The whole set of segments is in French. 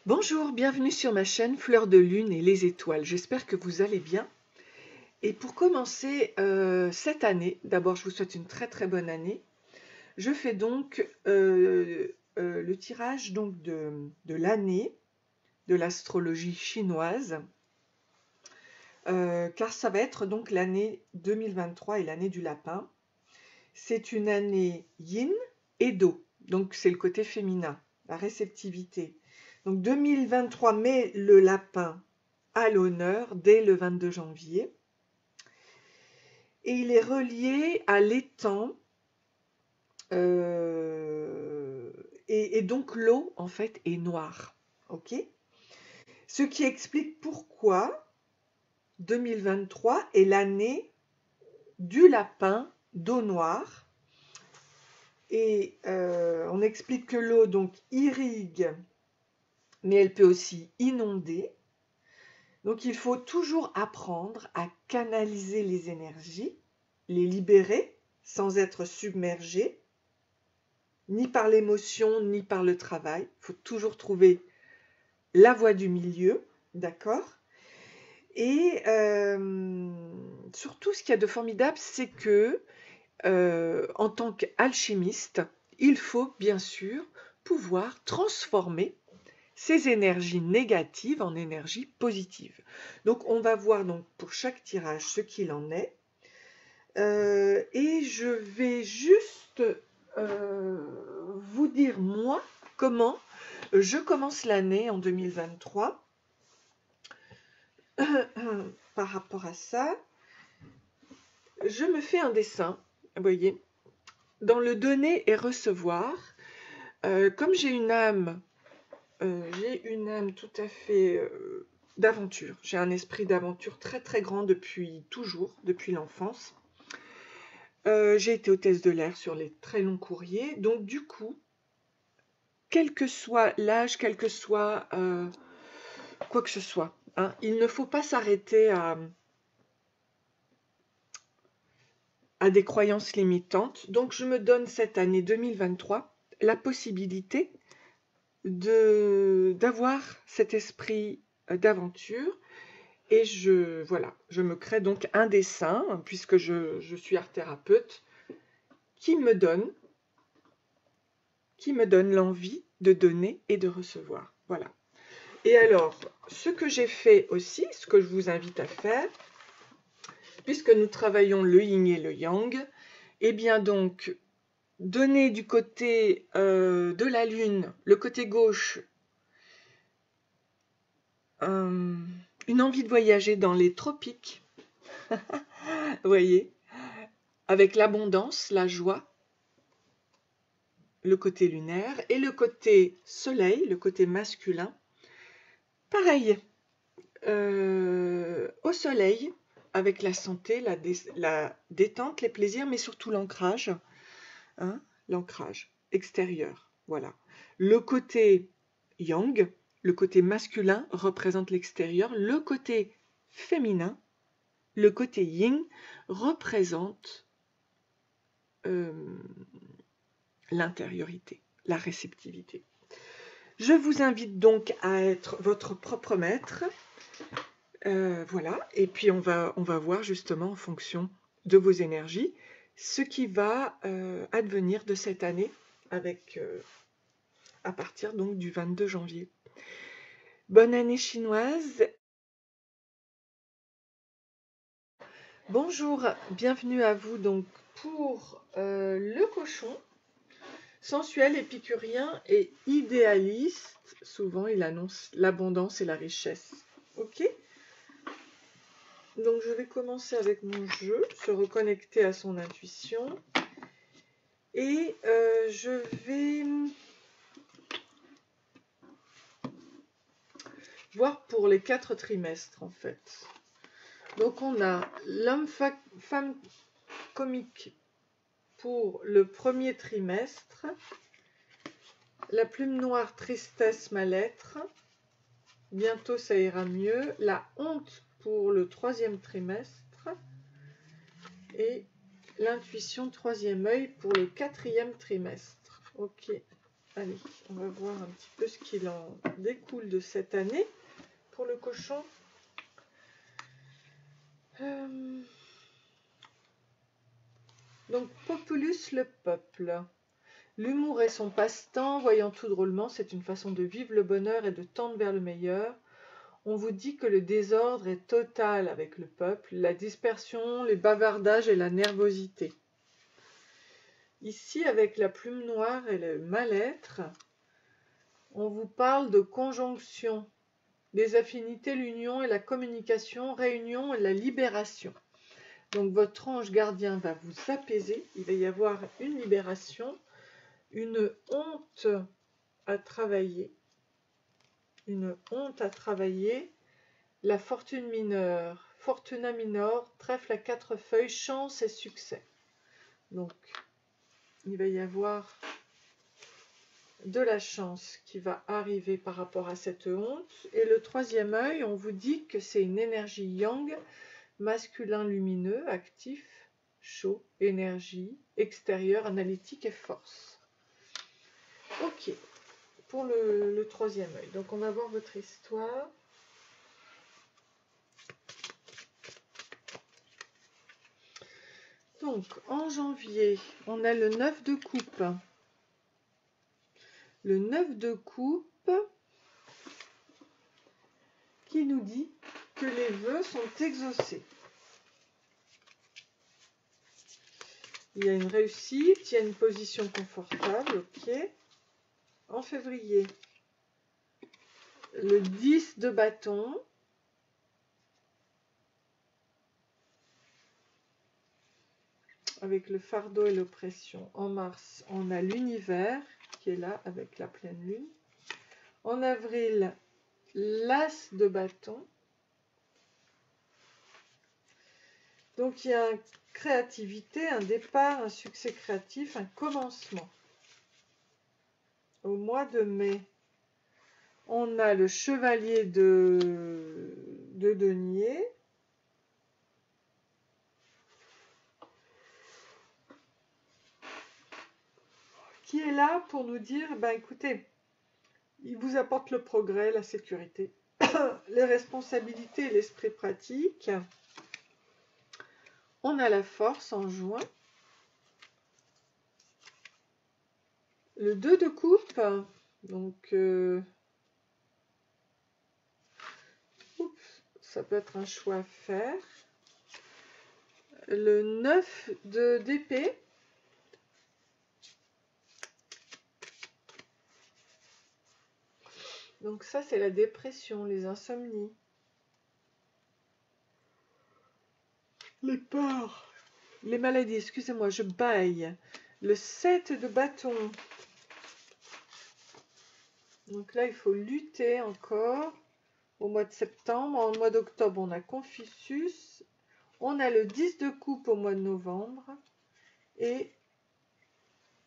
Bonjour, bienvenue sur ma chaîne Fleur de Lune et les étoiles. J'espère que vous allez bien. Et pour commencer cette année, d'abord je vous souhaite une très bonne année. Je fais donc le tirage donc de l'année de l'astrologie chinoise, car ça va être donc l'année 2023 et l'année du lapin. C'est une année yin et do, donc c'est le côté féminin, la réceptivité. Donc 2023 met le lapin à l'honneur dès le 22 janvier. Et il est relié à l'étang. Et donc l'eau, en fait, est noire. Ok. Ce qui explique pourquoi 2023 est l'année du lapin d'eau noire. Et on explique que l'eau donc irrigue, mais elle peut aussi inonder. Donc il faut toujours apprendre à canaliser les énergies, les libérer sans être submergé, ni par l'émotion, ni par le travail. Il faut toujours trouver la voie du milieu, d'accord? Et surtout, ce qu'il y a de formidable, c'est que en tant qu'alchimiste, il faut bien sûr pouvoir transformer ces énergies négatives en énergies positives. Donc on va voir donc pour chaque tirage ce qu'il en est. Et je vais juste vous dire moi comment je commence l'année en 2023 par rapport à ça. Je me fais un dessin, vous voyez, dans le donner et recevoir. Comme j'ai une âme tout à fait d'aventure. J'ai un esprit d'aventure très grand depuis toujours, depuis l'enfance. J'ai été hôtesse de l'air sur les très longs courriers. Donc du coup, quel que soit l'âge, quel que soit quoi que ce soit, hein, il ne faut pas s'arrêter à des croyances limitantes. Donc je me donne cette année 2023 la possibilité d'avoir cet esprit d'aventure. Et je me crée donc un dessin, puisque je suis art-thérapeute, qui me donne l'envie de donner et de recevoir. Voilà. Et alors, ce que j'ai fait aussi, ce que je vous invite à faire, puisque nous travaillons le yin et le yang, eh bien donc, donner du côté de la lune, le côté gauche, une envie de voyager dans les tropiques, vous voyez, avec l'abondance, la joie, le côté lunaire, et le côté soleil, le côté masculin, pareil, au soleil, avec la santé, la détente, les plaisirs, mais surtout l'ancrage, hein, l'ancrage extérieur, voilà. Le côté yang, le côté masculin représente l'extérieur, le côté féminin, le côté yin représente l'intériorité, la réceptivité. Je vous invite donc à être votre propre maître. Voilà, et puis on va voir justement en fonction de vos énergies ce qui va advenir de cette année avec à partir donc du 22 janvier. Bonne année chinoise. Bonjour, bienvenue à vous donc pour le cochon. Sensuel, épicurien et idéaliste, souvent il annonce l'abondance et la richesse. Ok? Donc je vais commencer avec mon jeu, se reconnecter à son intuition. Et je vais voir pour les 4 trimestres en fait. Donc on a l'homme-femme comique pour le premier trimestre, la plume noire, tristesse, mal-être, bientôt ça ira mieux, la honte pour le 3e trimestre et l'intuition 3e œil pour le 4e trimestre. Ok, Allez, on va voir un petit peu ce qu'il en découle de cette année pour le cochon. Donc, Populus, le peuple. L'humour est son passe-temps, voyant tout drôlement, c'est une façon de vivre le bonheur et de tendre vers le meilleur. On vous dit que le désordre est total avec le peuple, la dispersion, les bavardages et la nervosité. Ici, avec la plume noire et le mal-être, on vous parle de conjonction, des affinités, l'union et la communication, réunion et la libération. Donc votre ange gardien va vous apaiser, il va y avoir une libération, une honte à travailler, la fortune mineure, fortuna minor, trèfle à 4 feuilles, chance et succès. Donc il va y avoir de la chance qui va arriver par rapport à cette honte. Et le troisième œil, on vous dit que c'est une énergie yang, masculin lumineux, actif, chaud, énergie, extérieur, analytique et force. Ok, pour le troisième œil. Donc on va voir votre histoire. Donc en janvier, on a le 9 de coupe. Le 9 de coupe qui nous dit que les vœux sont exaucés. Il y a une réussite, il y a une position confortable, ok. En février, le 10 de bâton. Avec le fardeau et l'oppression. En mars, on a l'univers qui est là avec la pleine lune. En avril, l'as de bâton. Donc il y a une créativité, un départ, un succès créatif, un commencement. Au mois de mai, on a le chevalier de denier. Qui est là pour nous dire, ben écoutez, il vous apporte le progrès, la sécurité, les responsabilités et l'esprit pratique. On a la force en juin. Le 2 de coupe, donc ça peut être un choix à faire. Le 9 d'épée. Donc ça, c'est la dépression, les insomnies. Les peurs. Les maladies, excusez-moi, je baille. Le 7 de bâton. Donc là, il faut lutter encore. Au mois de septembre, en mois d'octobre, on a Confucius. On a le 10 de coupe au mois de novembre. Et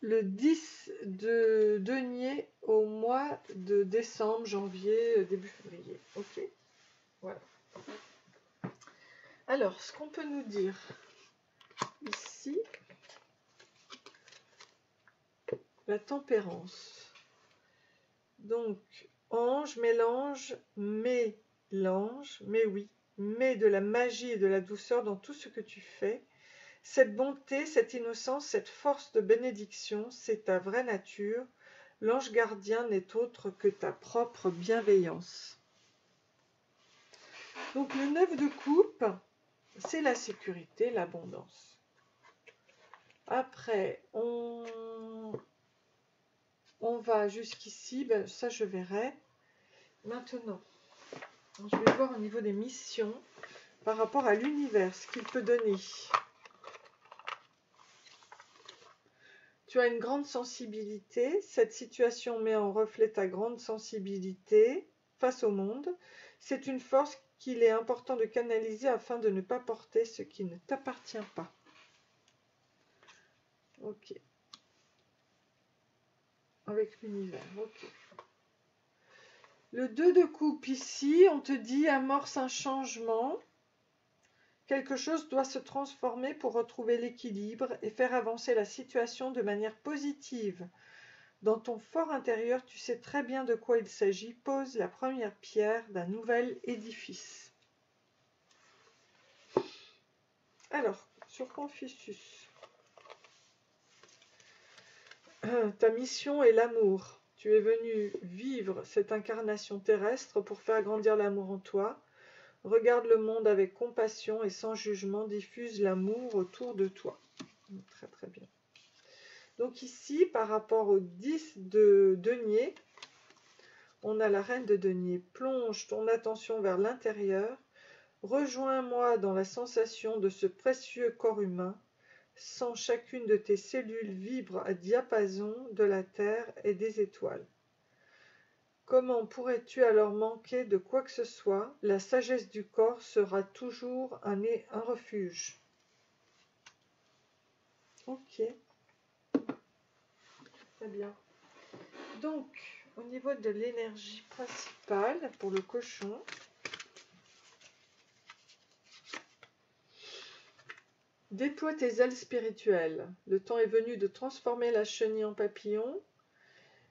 le 10 de denier au mois de décembre, janvier, début février. Ok, voilà. Alors, ce qu'on peut nous dire ici, la tempérance. Donc, ange, mélange, mais oui, mets de la magie et de la douceur dans tout ce que tu fais. Cette bonté, cette innocence, cette force de bénédiction, c'est ta vraie nature. L'ange gardien n'est autre que ta propre bienveillance. Donc le 9 de coupe, c'est la sécurité, l'abondance. Après, on va jusqu'ici, ben, ça je verrai. Maintenant, je vais voir au niveau des missions par rapport à l'univers, ce qu'il peut donner. Tu as une grande sensibilité. Cette situation met en reflet ta grande sensibilité face au monde. C'est une force qu'il est important de canaliser afin de ne pas porter ce qui ne t'appartient pas. Ok. Avec l'univers, ok. Le 2 de coupe ici, on te dit amorce un changement. Quelque chose doit se transformer pour retrouver l'équilibre et faire avancer la situation de manière positive. Dans ton fort intérieur, tu sais très bien de quoi il s'agit. Pose la première pierre d'un nouvel édifice. Alors, sur Confucius. Ta mission est l'amour. Tu es venu vivre cette incarnation terrestre pour faire grandir l'amour en toi. Regarde le monde avec compassion et sans jugement. Diffuse l'amour autour de toi. Très très bien. Donc ici, par rapport au 10 de denier, on a la reine de denier. Plonge ton attention vers l'intérieur. Rejoins-moi dans la sensation de ce précieux corps humain. Sens chacune de tes cellules vibre à diapason de la terre et des étoiles. Comment pourrais-tu alors manquer de quoi que ce soit? La sagesse du corps sera toujours un refuge. Ok, très bien. Donc, au niveau de l'énergie principale pour le cochon, déploie tes ailes spirituelles. Le temps est venu de transformer la chenille en papillon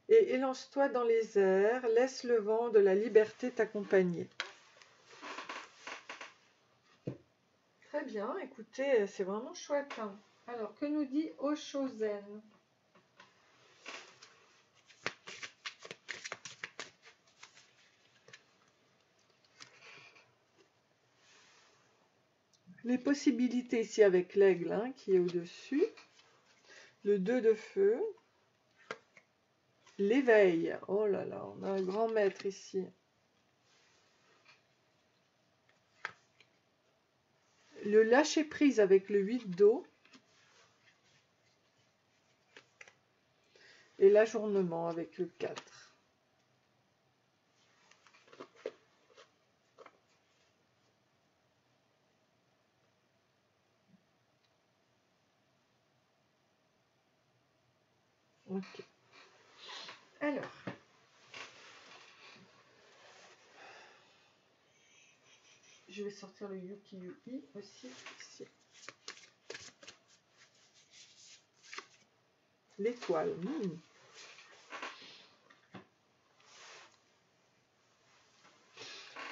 et élance-toi dans les airs. Laisse le vent de la liberté t'accompagner. Très bien, écoutez, c'est vraiment chouette. Hein. Alors, que nous dit Oshozen? Les possibilités ici avec l'aigle hein, qui est au-dessus, le 2 de feu, l'éveil, oh là là, on a un grand maître ici. Le lâcher prise avec le 8 d'eau et l'ajournement avec le 4. Ok. Alors, je vais sortir le Yuki-Yuki aussi ici. L'étoile.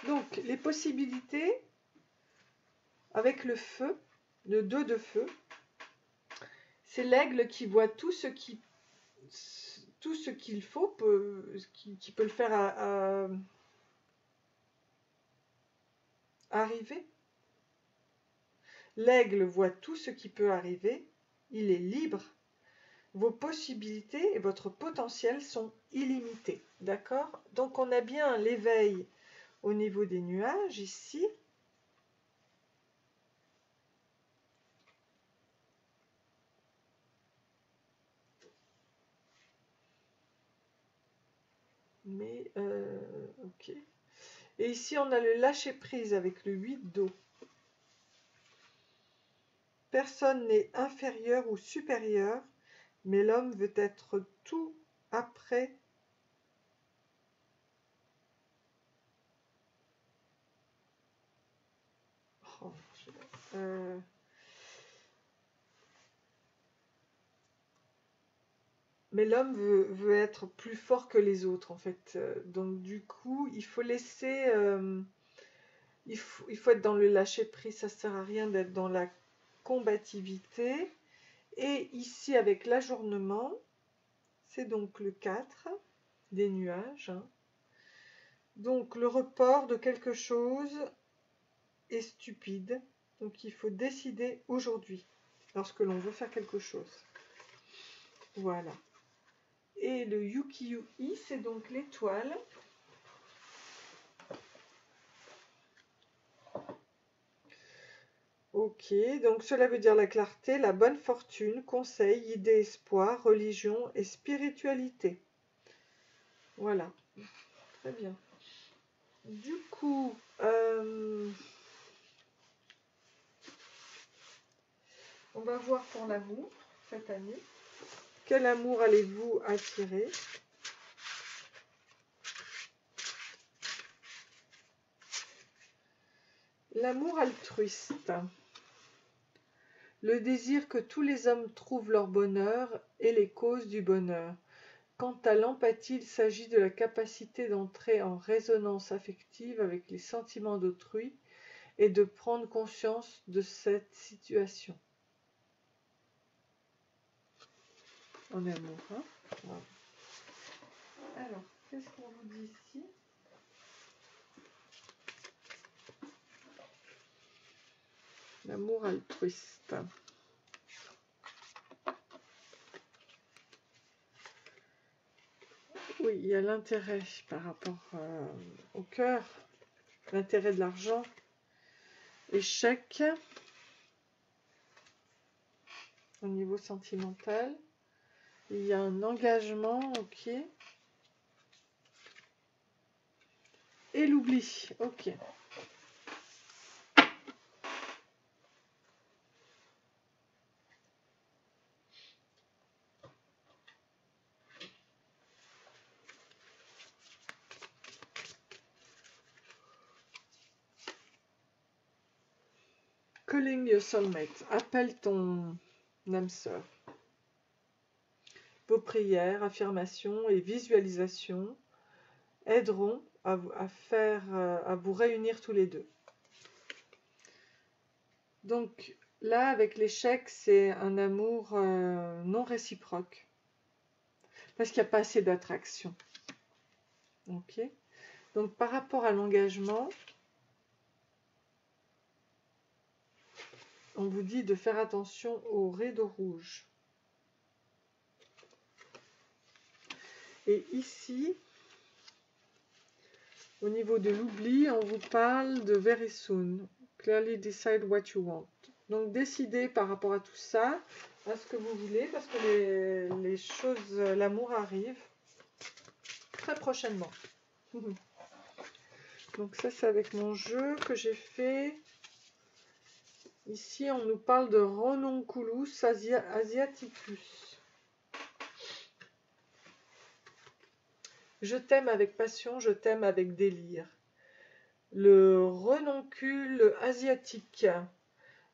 Donc, les possibilités avec le feu, le 2 de feu, c'est l'aigle qui voit tout ce qu'il faut, qui peut le faire arriver. L'aigle voit tout ce qui peut arriver, il est libre. Vos possibilités et votre potentiel sont illimités. D'accord? Donc on a bien l'éveil au niveau des nuages ici. Mais, ok. Et ici on a le lâcher prise avec le 8 d'eau. Personne n'est inférieur ou supérieur, mais l'homme veut être tout après. Oh, mais l'homme veut être plus fort que les autres, en fait. Donc, du coup, il faut laisser... il faut être dans le lâcher-prise. Ça ne sert à rien d'être dans la combativité. Et ici, avec l'ajournement, c'est donc le 4 des nuages. Hein. Donc, le report de quelque chose est stupide. Donc, il faut décider aujourd'hui, lorsque l'on veut faire quelque chose. Voilà. Et le Yuki-Yui, c'est donc l'étoile. Ok, donc cela veut dire la clarté, la bonne fortune, conseil, idée, espoir, religion et spiritualité. Voilà, très bien. Du coup, on va voir pour l'amour cette année. Quel amour allez-vous attirer? L'amour altruiste. Le désir que tous les hommes trouvent leur bonheur et les causes du bonheur. Quant à l'empathie, il s'agit de la capacité d'entrer en résonance affective avec les sentiments d'autrui et de prendre conscience de cette situation. En amour, hein? Voilà. Alors, qu'est-ce qu'on vous dit ici? L'amour altruiste. Oui, il y a l'intérêt par rapport au cœur, l'intérêt de l'argent, échec au niveau sentimental. Il y a un engagement, ok. Et l'oubli, ok. Calling your soulmate, appelle ton âme sœur. Vos prières, affirmations et visualisations aideront à vous réunir tous les deux. Donc là, avec l'échec, c'est un amour non réciproque. Parce qu'il n'y a pas assez d'attraction. Ok. Donc par rapport à l'engagement, on vous dit de faire attention aux rideaux rouges. Et ici, au niveau de l'oubli, on vous parle de very soon. Clearly decide what you want. Donc décidez par rapport à tout ça, à ce que vous voulez, parce que les choses, l'amour arrive très prochainement. Donc ça, c'est avec mon jeu que j'ai fait. Ici, on nous parle de Ranunculus asiaticus. Je t'aime avec passion, je t'aime avec délire. Le renoncule asiatique,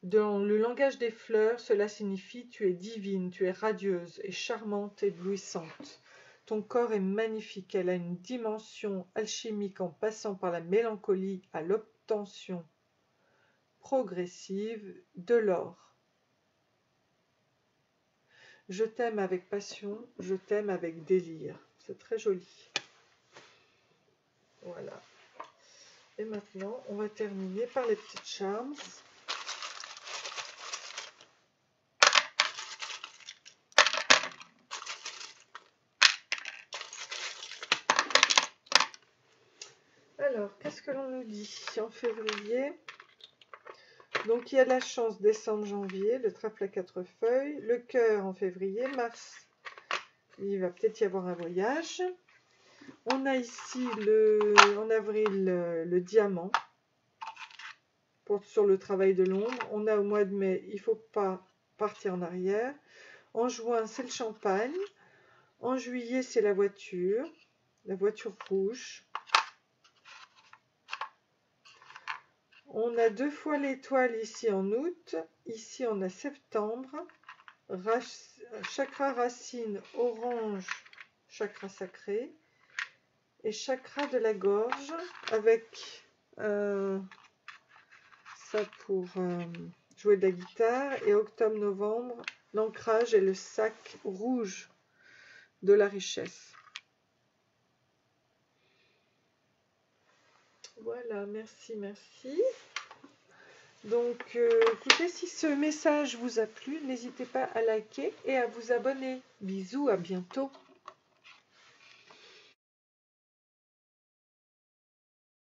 dans le langage des fleurs, cela signifie tu es divine, tu es radieuse et charmante, éblouissante. Ton corps est magnifique, elle a une dimension alchimique en passant par la mélancolie à l'obtention progressive de l'or. Je t'aime avec passion, je t'aime avec délire. C'est très joli. Voilà. Et maintenant, on va terminer par les petites charms. Alors, qu'est-ce que l'on nous dit en février? Donc, il y a de la chance décembre, janvier, le trèfle à 4 feuilles, le cœur en février, mars, il va peut-être y avoir un voyage. On a ici en avril le diamant sur le travail de l'ombre. On a au mois de mai, il ne faut pas partir en arrière. En juin, c'est le champagne. En juillet, c'est la voiture rouge. On a 2 fois l'étoile ici en août. Ici, on a septembre. Chakra racine orange, chakra sacré. Et chakra de la gorge avec ça pour jouer de la guitare. Et octobre-novembre, l'ancrage et le sac rouge de la richesse. Voilà, merci, merci. Donc, écoutez, si ce message vous a plu, n'hésitez pas à liker et à vous abonner. Bisous, à bientôt.